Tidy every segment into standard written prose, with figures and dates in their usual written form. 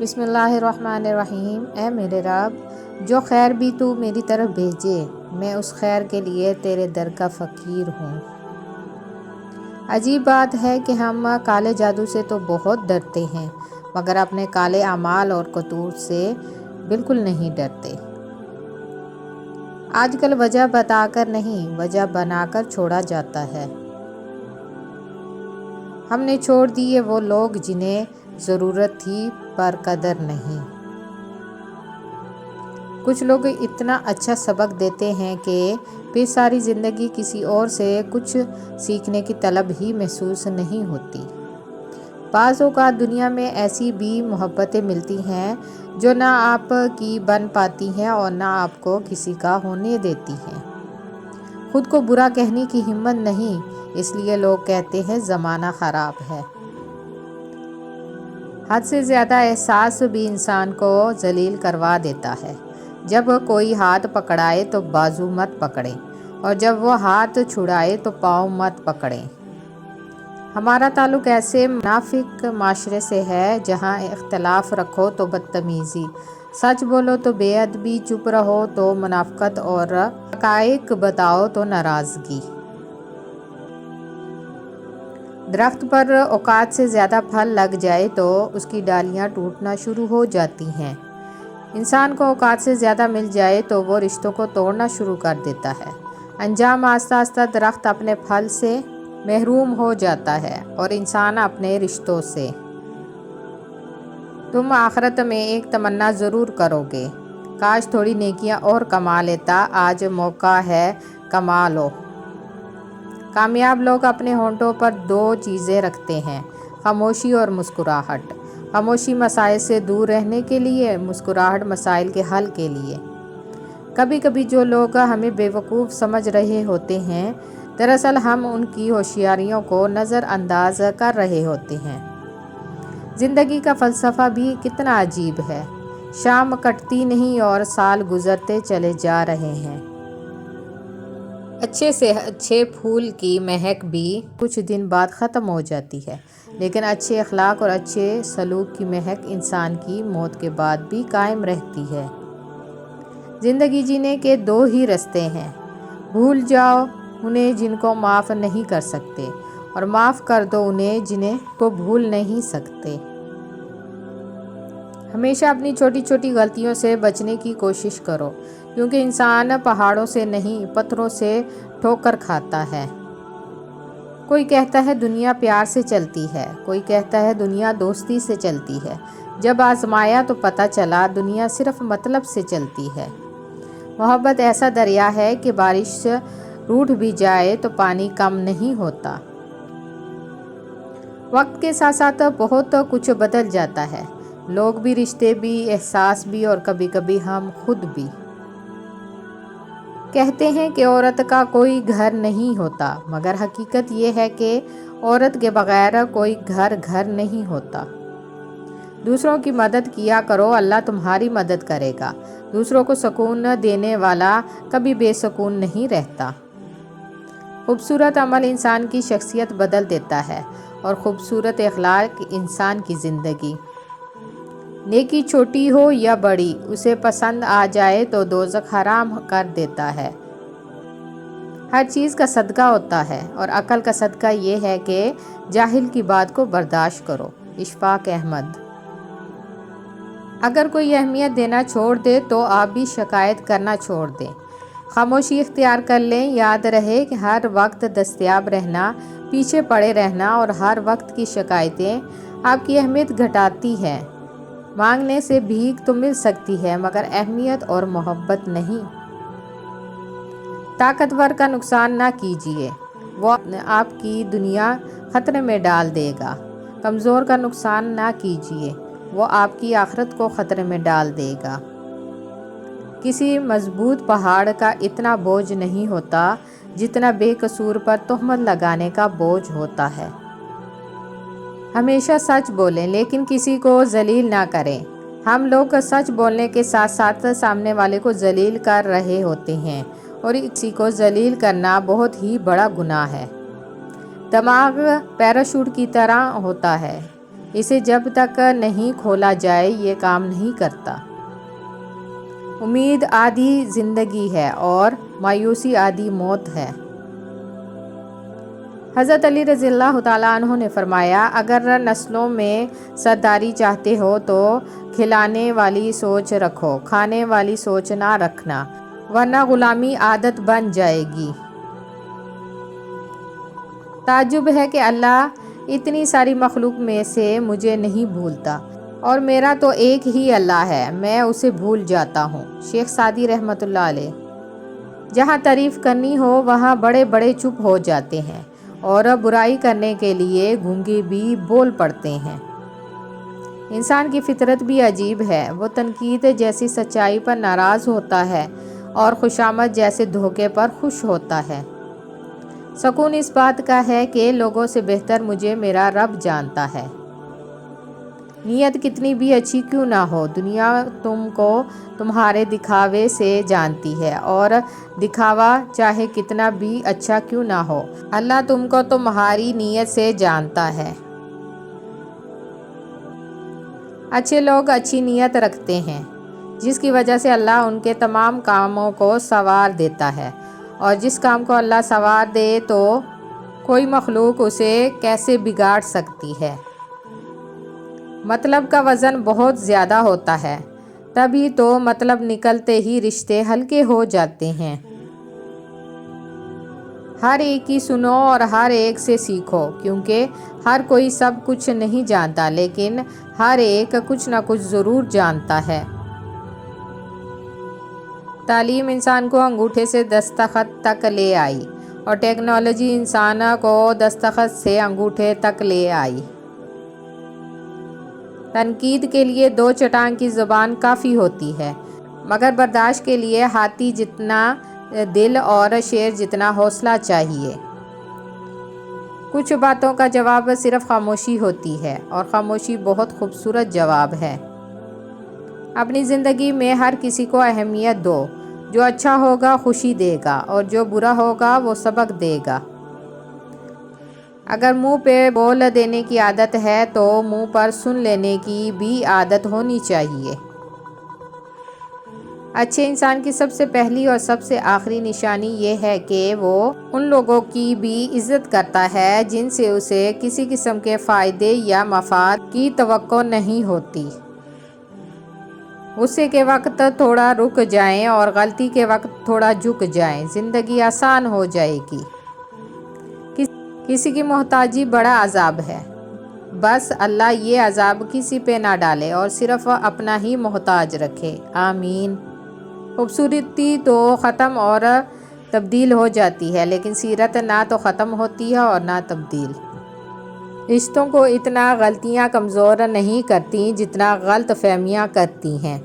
بسم اللہ الرحمن الرحیم۔ اے میرے رب، جو خیر بھی تو میری طرف بھیجے، میں اس خیر کے لیے تیرے در کا فقیر ہوں۔ عجیب بات ہے کہ ہم کالے جادو سے تو بہت ڈرتے ہیں، مگر اپنے کالے اعمال اور قصور سے بالکل نہیں ڈرتے۔ آج کل وجہ بتا کر نہیں، وجہ بنا کر چھوڑا جاتا ہے۔ ہم نے چھوڑ دیے وہ لوگ جنہیں ضرورت تھی پر قدر نہیں۔ کچھ لوگ اتنا اچھا سبق دیتے ہیں کہ پھر ساری زندگی کسی اور سے کچھ سیکھنے کی طلب ہی محسوس نہیں ہوتی۔ بعض اوقات دنیا میں ایسی بھی محبتیں ملتی ہیں جو نہ آپ کی بن پاتی ہیں اور نہ آپ کو کسی کا ہونے دیتی ہیں۔ خود کو برا کہنے کی ہمت نہیں، اس لیے لوگ کہتے ہیں زمانہ خراب ہے۔ حد سے زیادہ احساس بھی انسان کو ذلیل کروا دیتا ہے۔ جب کوئی ہاتھ پکڑائے تو بازو مت پکڑیں، اور جب وہ ہاتھ چھڑائے تو پاؤں مت پکڑیں۔ ہمارا تعلق ایسے منافق معاشرے سے ہے جہاں اختلاف رکھو تو بدتمیزی، سچ بولو تو بے ادبی، چپ رہو تو منافقت اور حقائق بتاؤ تو ناراضگی۔ درخت پر اوقات سے زیادہ پھل لگ جائے تو اس کی ڈالیاں ٹوٹنا شروع ہو جاتی ہیں۔ انسان کو اوقات سے زیادہ مل جائے تو وہ رشتوں کو توڑنا شروع کر دیتا ہے۔ انجام آہستہ آہستہ درخت اپنے پھل سے محروم ہو جاتا ہے اور انسان اپنے رشتوں سے۔ تم آخرت میں ایک تمنا ضرور کرو گے، کاش تھوڑی نیکیاں اور کما لیتا، آج موقع ہے کما لو۔ کامیاب لوگ اپنے ہونٹوں پر دو چیزیں رکھتے ہیں، خاموشی اور مسکراہٹ۔ خاموشی مسائل سے دور رہنے کے لیے، مسکراہٹ مسائل کے حل کے لیے۔ کبھی کبھی جو لوگ ہمیں بیوقوف سمجھ رہے ہوتے ہیں، دراصل ہم ان کی ہوشیاریوں کو نظر انداز کر رہے ہوتے ہیں۔ زندگی کا فلسفہ بھی کتنا عجیب ہے، شام کٹتی نہیں اور سال گزرتے چلے جا رہے ہیں۔ اچھے سے اچھے پھول کی مہک بھی کچھ دن بعد ختم ہو جاتی ہے، لیکن اچھے اخلاق اور اچھے سلوک کی مہک انسان کی موت کے بعد بھی قائم رہتی ہے۔ زندگی جینے کے دو ہی رستے ہیں، بھول جاؤ انہیں جن کو معاف نہیں کر سکتے، اور معاف کر دو انہیں جنہیں کو بھول نہیں سکتے۔ ہمیشہ اپنی چھوٹی چھوٹی غلطیوں سے بچنے کی کوشش کرو، کیونکہ انسان پہاڑوں سے نہیں پتھروں سے ٹھوکر کھاتا ہے۔ کوئی کہتا ہے دنیا پیار سے چلتی ہے، کوئی کہتا ہے دنیا دوستی سے چلتی ہے۔ جب آزمایا تو پتہ چلا دنیا صرف مطلب سے چلتی ہے۔ محبت ایسا دریا ہے کہ بارش روٹھ بھی جائے تو پانی کم نہیں ہوتا۔ وقت کے ساتھ ساتھ بہت کچھ بدل جاتا ہے، لوگ بھی، رشتے بھی، احساس بھی، اور کبھی کبھی ہم خود بھی۔ کہتے ہیں کہ عورت کا کوئی گھر نہیں ہوتا، مگر حقیقت یہ ہے کہ عورت کے بغیر کوئی گھر نہیں ہوتا۔ دوسروں کی مدد کیا کرو، اللہ تمہاری مدد کرے گا۔ دوسروں کو سکون دینے والا کبھی بے سکون نہیں رہتا۔ خوبصورت عمل انسان کی شخصیت بدل دیتا ہے، اور خوبصورت اخلاق انسان کی زندگی۔ نیکی چھوٹی ہو یا بڑی، اسے پسند آ جائے تو دوزخ حرام کر دیتا ہے۔ ہر چیز کا صدقہ ہوتا ہے، اور عقل کا صدقہ یہ ہے کہ جاہل کی بات کو برداشت کرو۔ اشفاق احمد۔ اگر کوئی اہمیت دینا چھوڑ دے تو آپ بھی شکایت کرنا چھوڑ دیں، خاموشی اختیار کر لیں۔ یاد رہے کہ ہر وقت دستیاب رہنا، پیچھے پڑے رہنا اور ہر وقت کی شکایتیں آپ کی اہمیت گھٹاتی ہیں۔ مانگنے سے بھیک تو مل سکتی ہے، مگر اہمیت اور محبت نہیں۔ طاقتور کا نقصان نہ کیجیے، وہ آپ کی دنیا خطرے میں ڈال دے گا۔ کمزور کا نقصان نہ کیجیے، وہ آپ کی آخرت کو خطرے میں ڈال دے گا۔ کسی مضبوط پہاڑ کا اتنا بوجھ نہیں ہوتا جتنا بے قصور پر تہمت لگانے کا بوجھ ہوتا ہے۔ ہمیشہ سچ بولیں، لیکن کسی کو ذلیل نہ کریں۔ ہم لوگ سچ بولنے کے ساتھ ساتھ سامنے والے کو ذلیل کر رہے ہوتے ہیں، اور کسی کو ذلیل کرنا بہت ہی بڑا گناہ ہے۔ دماغ پیراشوٹ کی طرح ہوتا ہے، اسے جب تک نہیں کھولا جائے یہ کام نہیں کرتا۔ امید آدھی زندگی ہے اور مایوسی آدھی موت ہے۔ حضرت علی رضی اللہ تعالیٰ عنہ نے فرمایا، اگر نسلوں میں سرداری چاہتے ہو تو کھلانے والی سوچ رکھو، کھانے والی سوچ نہ رکھنا، ورنہ غلامی عادت بن جائے گی۔ تعجب ہے کہ اللہ اتنی ساری مخلوق میں سے مجھے نہیں بھولتا، اور میرا تو ایک ہی اللہ ہے، میں اسے بھول جاتا ہوں۔ شیخ سعدی رحمۃ اللہ علیہ۔ جہاں تعریف کرنی ہو وہاں بڑے بڑے چپ ہو جاتے ہیں، اور برائی کرنے کے لیے گونگے بھی بول پڑتے ہیں۔ انسان کی فطرت بھی عجیب ہے، وہ تنقید جیسی سچائی پر ناراض ہوتا ہے اور خوشامد جیسے دھوکے پر خوش ہوتا ہے۔ سکون اس بات کا ہے کہ لوگوں سے بہتر مجھے میرا رب جانتا ہے۔ نیت کتنی بھی اچھی کیوں نہ ہو، دنیا تم کو تمہارے دکھاوے سے جانتی ہے، اور دکھاوا چاہے کتنا بھی اچھا کیوں نہ ہو، اللہ تم کو تمہاری نیت سے جانتا ہے۔ اچھے لوگ اچھی نیت رکھتے ہیں، جس کی وجہ سے اللہ ان کے تمام کاموں کو سنوار دیتا ہے، اور جس کام کو اللہ سنوار دے تو کوئی مخلوق اسے کیسے بگاڑ سکتی ہے۔ مطلب کا وزن بہت زیادہ ہوتا ہے، تبھی تو مطلب نکلتے ہی رشتے ہلکے ہو جاتے ہیں۔ ہر ایک کی سنو اور ہر ایک سے سیکھو، کیونکہ ہر کوئی سب کچھ نہیں جانتا، لیکن ہر ایک کچھ نہ کچھ ضرور جانتا ہے۔ تعلیم انسان کو انگوٹھے سے دستخط تک لے آئی، اور ٹیکنالوجی انسان کو دستخط سے انگوٹھے تک لے آئی۔ تنقید کے لیے 2 چٹان کی زبان کافی ہوتی ہے، مگر برداشت کے لیے ہاتھی جتنا دل اور شیر جتنا حوصلہ چاہیے۔ کچھ باتوں کا جواب صرف خاموشی ہوتی ہے، اور خاموشی بہت خوبصورت جواب ہے۔ اپنی زندگی میں ہر کسی کو اہمیت دو، جو اچھا ہوگا خوشی دے گا، اور جو برا ہوگا وہ سبق دے گا۔ اگر منہ پہ بول دینے کی عادت ہے تو منہ پر سن لینے کی بھی عادت ہونی چاہیے۔ اچھے انسان کی سب سے پہلی اور سب سے آخری نشانی یہ ہے کہ وہ ان لوگوں کی بھی عزت کرتا ہے جن سے اسے کسی قسم کے فائدے یا مفاد کی توقع نہیں ہوتی۔ غصے کے وقت تھوڑا رک جائیں اور غلطی کے وقت تھوڑا جھک جائیں، زندگی آسان ہو جائے گی۔ کسی کی محتاجی بڑا عذاب ہے، بس اللہ یہ عذاب کسی پہ نہ ڈالے اور صرف اپنا ہی محتاج رکھے، آمین۔ خوبصورتی تو ختم اور تبدیل ہو جاتی ہے، لیکن سیرت نہ تو ختم ہوتی ہے اور نہ تبدیل۔ رشتوں کو اتنا غلطیاں کمزور نہیں کرتی جتنا غلط فہمیاں کرتی ہیں۔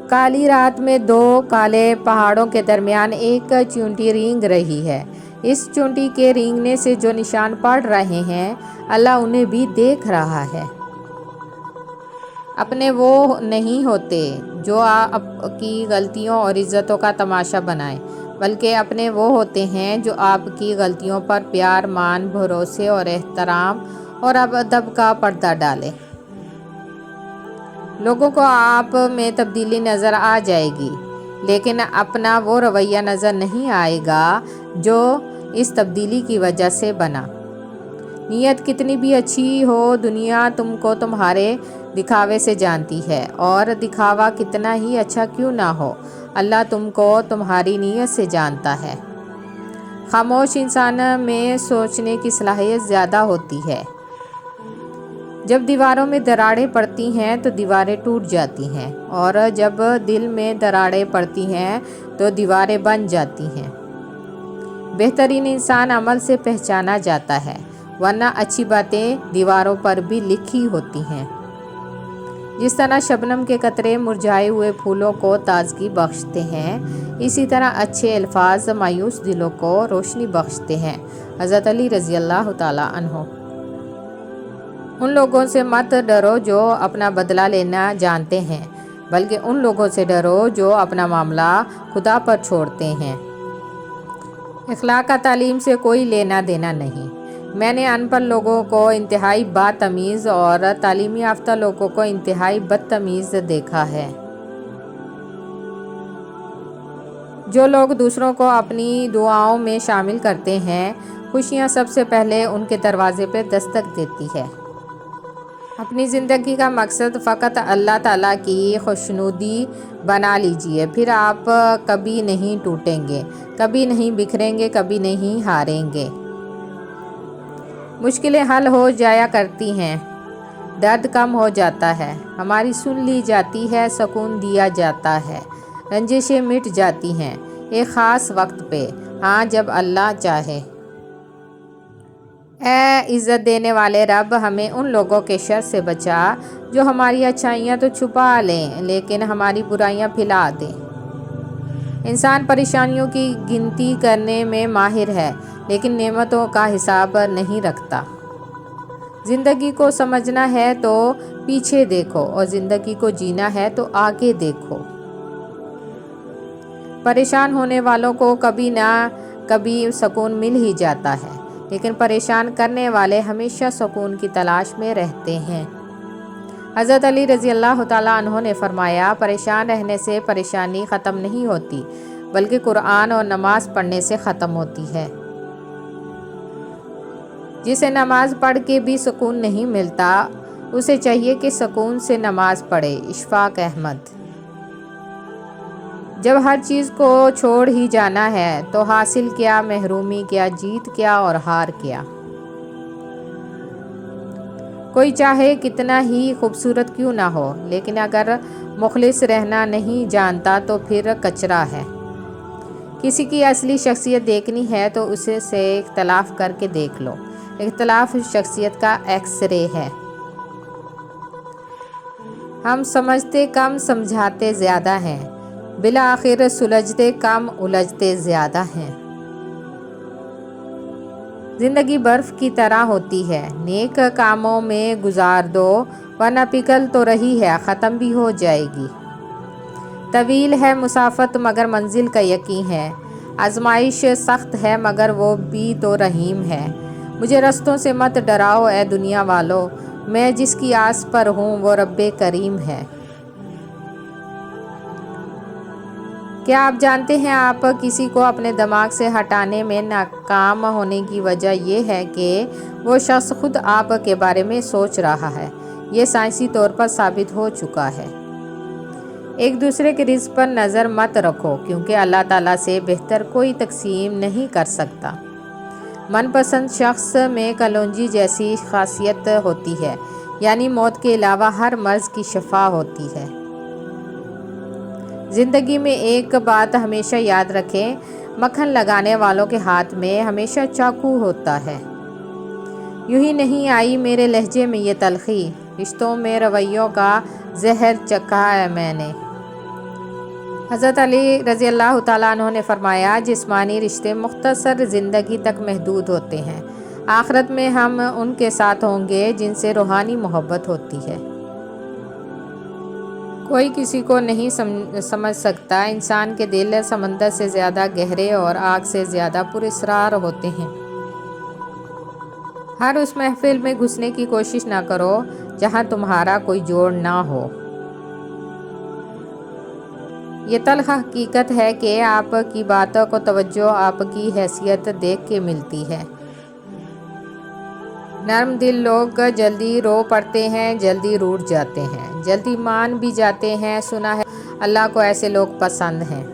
کالی رات میں 2 کالے پہاڑوں کے درمیان ایک چیونٹی رینگ رہی ہے۔ اس چیونٹی کے رینگنے سے جو نشان پڑ رہے ہیں، اللہ انہیں بھی دیکھ رہا ہے۔ اپنے وہ نہیں ہوتے جو آپ کی غلطیوں اور عزتوں کا تماشا بنائیں، بلکہ اپنے وہ ہوتے ہیں جو آپ کی غلطیوں پر پیار، مان، بھروسے اور احترام اور ادب کا پردہ ڈالیں۔ لوگوں کو آپ میں تبدیلی نظر آ جائے گی، لیکن اپنا وہ رویہ نظر نہیں آئے گا جو اس تبدیلی کی وجہ سے بنا۔ نیت کتنی بھی اچھی ہو، دنیا تم کو تمہارے دکھاوے سے جانتی ہے، اور دکھاوا کتنا ہی اچھا کیوں نہ ہو، اللہ تم کو تمہاری نیت سے جانتا ہے۔ خاموش انسان میں سوچنے کی صلاحیت زیادہ ہوتی ہے۔ جب دیواروں میں دراڑیں پڑتی ہیں تو دیواریں ٹوٹ جاتی ہیں، اور جب دل میں دراڑیں پڑتی ہیں تو دیواریں بن جاتی ہیں۔ بہترین انسان عمل سے پہچانا جاتا ہے، ورنہ اچھی باتیں دیواروں پر بھی لکھی ہوتی ہیں۔ جس طرح شبنم کے قطرے مرجھائے ہوئے پھولوں کو تازگی بخشتے ہیں، اسی طرح اچھے الفاظ مایوس دلوں کو روشنی بخشتے ہیں۔ حضرت علی رضی اللہ تعالیٰ عنہ۔ ان لوگوں سے مت ڈرو جو اپنا بدلہ لینا جانتے ہیں، بلکہ ان لوگوں سے ڈرو جو اپنا معاملہ خدا پر چھوڑتے ہیں۔ اخلاق کا تعلیم سے کوئی لینا دینا نہیں، میں نے ان پڑھ لوگوں کو انتہائی بدتمیز اور تعلیم یافتہ لوگوں کو انتہائی بدتمیز دیکھا ہے۔ جو لوگ دوسروں کو اپنی دعاؤں میں شامل کرتے ہیں، خوشیاں سب سے پہلے ان کے دروازے پہ دستک دیتی ہے۔ اپنی زندگی کا مقصد فقط اللہ تعالیٰ کی خوشنودی بنا لیجئے، پھر آپ کبھی نہیں ٹوٹیں گے، کبھی نہیں بکھریں گے، کبھی نہیں ہاریں گے۔ مشکلیں حل ہو جایا کرتی ہیں، درد کم ہو جاتا ہے، ہماری سن لی جاتی ہے، سکون دیا جاتا ہے، رنجشیں مٹ جاتی ہیں ایک خاص وقت پہ، ہاں جب اللہ چاہے۔ اے عزت دینے والے رب، ہمیں ان لوگوں کے شر سے بچا جو ہماری اچھائیاں تو چھپا لیں لیکن ہماری برائیاں پھیلا دیں۔ انسان پریشانیوں کی گنتی کرنے میں ماہر ہے لیکن نعمتوں کا حساب نہیں رکھتا۔ زندگی کو سمجھنا ہے تو پیچھے دیکھو اور زندگی کو جینا ہے تو آگے دیکھو۔ پریشان ہونے والوں کو کبھی نہ کبھی سکون مل ہی جاتا ہے، لیکن پریشان کرنے والے ہمیشہ سکون کی تلاش میں رہتے ہیں۔ حضرت علی رضی اللہ تعالیٰ عنہ نے فرمایا، پریشان رہنے سے پریشانی ختم نہیں ہوتی بلکہ قرآن اور نماز پڑھنے سے ختم ہوتی ہے۔ جسے نماز پڑھ کے بھی سکون نہیں ملتا، اسے چاہیے کہ سکون سے نماز پڑھے۔ اشفاق احمد۔ جب ہر چیز کو چھوڑ ہی جانا ہے تو حاصل کیا، محرومی کیا، جیت کیا اور ہار کیا؟ کوئی چاہے کتنا ہی خوبصورت کیوں نہ ہو، لیکن اگر مخلص رہنا نہیں جانتا تو پھر کچرا ہے۔ کسی کی اصلی شخصیت دیکھنی ہے تو اسے سے اختلاف کر کے دیکھ لو۔ اختلاف شخصیت کا ایکس رے ہے۔ ہم سمجھتے کم، سمجھاتے زیادہ ہیں، بالآخر سلجھتے کم، الجھتے زیادہ ہیں۔ زندگی برف کی طرح ہوتی ہے، نیک کاموں میں گزار دو ورنہ پگھل تو رہی ہے، ختم بھی ہو جائے گی۔ طویل ہے مسافت مگر منزل کا یقین ہے، آزمائش سخت ہے مگر وہ بھی تو رحیم ہے۔ مجھے رستوں سے مت ڈراؤ اے دنیا والو، میں جس کی آس پر ہوں وہ رب کریم ہے۔ کیا آپ جانتے ہیں آپ کسی کو اپنے دماغ سے ہٹانے میں ناکام ہونے کی وجہ یہ ہے کہ وہ شخص خود آپ کے بارے میں سوچ رہا ہے۔ یہ سائنسی طور پر ثابت ہو چکا ہے۔ ایک دوسرے کے رزق پر نظر مت رکھو کیونکہ اللہ تعالیٰ سے بہتر کوئی تقسیم نہیں کر سکتا۔ من پسند شخص میں کلونجی جیسی خاصیت ہوتی ہے، یعنی موت کے علاوہ ہر مرض کی شفا ہوتی ہے۔ زندگی میں ایک بات ہمیشہ یاد رکھیں، مکھن لگانے والوں کے ہاتھ میں ہمیشہ چاقو ہوتا ہے۔ یوں ہی نہیں آئی میرے لہجے میں یہ تلخی، رشتوں میں رویوں کا زہر چکھا ہے میں نے۔ حضرت علی رضی اللہ تعالیٰ عنہ نے فرمایا، جسمانی رشتے مختصر زندگی تک محدود ہوتے ہیں، آخرت میں ہم ان کے ساتھ ہوں گے جن سے روحانی محبت ہوتی ہے۔ کوئی کسی کو نہیں سمجھ سکتا، انسان کے دل سمندر سے زیادہ گہرے اور آگ سے زیادہ پراسرار ہوتے ہیں۔ ہر اس محفل میں گھسنے کی کوشش نہ کرو جہاں تمہارا کوئی جوڑ نہ ہو۔ یہ تلخ حقیقت ہے کہ آپ کی باتوں کو توجہ آپ کی حیثیت دیکھ کے ملتی ہے۔ نرم دل لوگ جلدی رو پڑتے ہیں، جلدی روٹھ جاتے ہیں، جلدی مان بھی جاتے ہیں۔ سنا ہے اللہ کو ایسے لوگ پسند ہیں۔